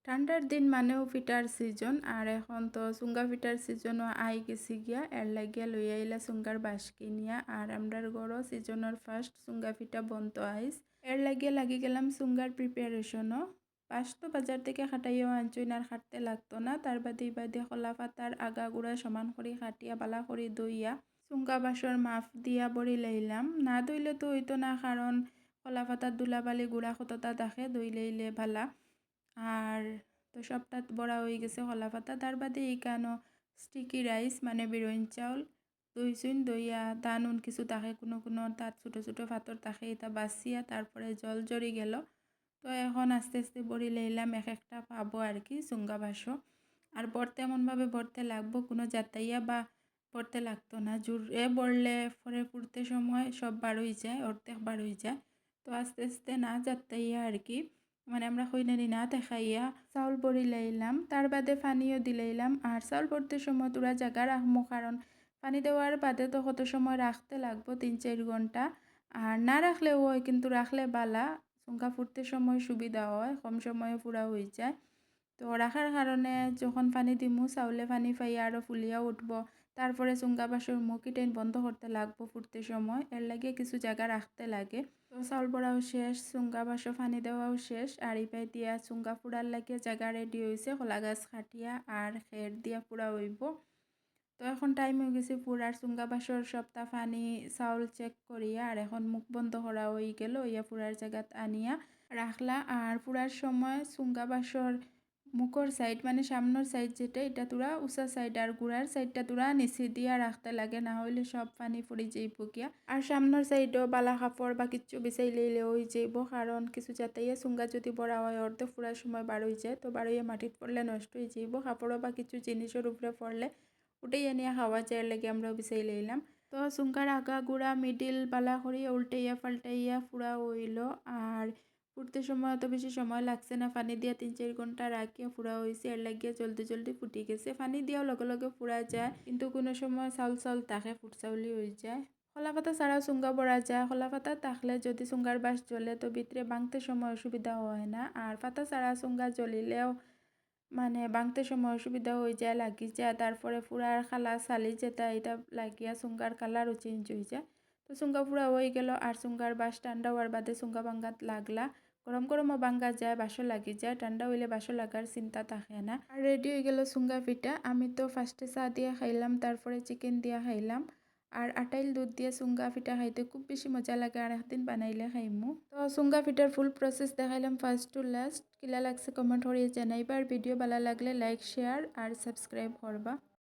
ঠান্ডার দিন মানেও পিঠার সিজন আর এখন তো চুঙ্গা পিঠার সিজনও আই গেছি গিয়া এর লাগিয়া লই আইলা চুঙ্গার বাঁশ কিনিয়া আর আমরার গড়ও সিজনের ফার্স্ট চুঙ্গা পিঠা বন্ত আইস এর লাগিয়া লাগি গেলাম চুঙ্গার প্রিপারেশনও বাঁশ তো বাজার থেকে খাটাইও আনছুন আর খাটতে লাগতো না তার বাদে কলা পাতার আগা গুড়া সমান করে খাটিয়া বালা করে দইয়া চুঙ্গা বাঁশর মাফ দিয়া বড়ি লাইলাম না দইলে তো হইতো না কারণ কলা পাতার দুলাবালি গুড়া কতটা দেখে দই লাইলে ভালা আর তো সবটা বড়া হয়ে গেছে কলা পাতা তার বাদে এইখানো স্টিকি রাইস মানে বিরইন চাউল দইছুন দইয়া তা নুন কিছু থাকে কোনো তাত ছোটো ছোটো পাথর থাকে এটা বাছিয়া তারপরে জল জড়ি গেল তো এখন আস্তে আস্তে বড়ি লাইলাম এক একটা পাবো আর কি চুঙ্গা বাঁশও আর বড়তে এমনভাবে বড়তে লাগবো কোনো যাতাইয়া বা বড়তে লাগতো না জোরে বড়লে পরে পুড়তে সময় সব বার হয়ে যায় অর্ধেক বার হয়ে যায় তো আস্তে আস্তে না যাতাইয়া আর কি মানে আমরা কইনারি না দেখাইয়া চাউল বড়ি লাইলাম তার বাদে পানিও দিলাইলাম আর চাউল ভরতে সময় তোরা জায়গা রাখবো কারণ পানি দেওয়ার বাদে তো কত সময় রাখতে লাগবো 3-4 ঘন্টা আর না রাখলেও হয় কিন্তু রাখলে বালা চুঙ্গা ফুটতে সময় সুবিধা হয় কম সময়ে পুরা হয়ে যায় তো রাখার কারণে যখন পানি দিমু চাউলে পানি পাইয়া আরও ফুলিয়া উঠবো তারপরে চুঙ্গা বাঁশর মুখি টেন বন্ধ করতে লাগবো ফুটতে সময় এর লাগে কিছু জায়গা রাখতে লাগে তো চাউল বড়াও শেষ চুঙ্গা বাঁশও পানি দেওয়াও শেষ আর ইপাই দিয়া চুঙ্গা ফুড়ার লাগে জায়গা রেডি হয়েছে কলা গাছ খাটিয়া আর খের দিয়া পুরা হইব তো এখন টাইম হয়ে গেছে পুরার চুঙ্গা বাঁশর সপ্তাহ পানি চাউল চেক করিয়া আর এখন মুখ বন্ধ করা হয়ে গেল ইয়া পুরার জায়গাত আনিয়া রাখলা আর পুরার সময় চুঙ্গা বাঁশর মুখর সাইড মানে সামনের সাইড যেটা এটা তোরা উঁচা সাইড আর গুড়ার সাইডটা তোরা নিচে দিয়া রাখতে লাগে না হইলে সব পানি পড়ে যাইব গিয়া আর সামনের সাইডও বালা কাপড় বা কিচ্ছু বিছাই লইলে হয়ে যাইব কারণ কিছু যাতাইয়া চুঙ্গা যদি বড়া হয় অর্ধেক ফুরার সময় বার হয়ে যায় তো বার হইয়া মাটিত পড়লে নষ্ট হয়ে যাইব কাপড়ও বা কিছু জিনিসের উপরে পড়লে উঠেই আনিয়া খাওয়া যায় লাগে আমরাও বিছাই লইলাম তো চুঙ্গার আগা গুড়া মিডিল বালা করিয়া উল্টাইয়া পাল্টাইয়া ফুরা হইল আর ফুটতে সময় অত বেশি সময় লাগছে না পানি দিয়া 3-4 ঘন্টা রাখিয়া ফুরা হয়েছে এর লাগিয়া জলদি জলদি ফুটি গেছে পানি দিয়াও লগে লগে ফুরা যায় কিন্তু কোনো সময় চাউল চাউল থাকে ফুট চাউলি হয়ে যায় কলা পাতা ছাড়াও চুঙ্গা বড়া যায় কলা পাতা থাকলে যদি চুঙ্গার বাঁশ জ্বলে তো ভিতরে ভাঙতে সময় অসুবিধা হয় না আর পাতা ছাড়া চুঙ্গা জ্বলিলেও মানে ভাঙতে সময় অসুবিধা হয়ে যায় লাগি যায় তারপরে ফুরার খালা চালি যেটা এটা লাগিয়া চুঙ্গার কালারও চেঞ্জ হয়ে যায় তো চুঙ্গা পুরা হয়ে গেল আর চুঙ্গার বাঁশ ঠান্ডা হওয়ার বাদে চুঙ্গা ভাঙ্গাত লাগলা গরম গরমও ভাঙ্গা যায় বাসও লাগি যায় ঠান্ডা হইলে বাসও লাগার চিন্তা থাকে না আর রেডি হয়ে গেল চুঙ্গা পিঠা আমি তো ফার্স্টে চা দিয়ে খাইলাম তারপরে চিকেন দিয়ে খাইলাম আর আটাইল দুধ দিয়ে চুঙ্গা পিঠা খাইতে খুব বেশি মজা লাগে আর একদিন বানাইলে খাইমু তো চুঙ্গা পিঠার ফুল প্রসেস দেখাইলাম ফার্স্ট টু লাস্ট কিলা লাগছে কমেন্ট করিয়ে জানাইবার ভিডিও ভালো লাগলে লাইক শেয়ার আর সাবস্ক্রাইব করবা।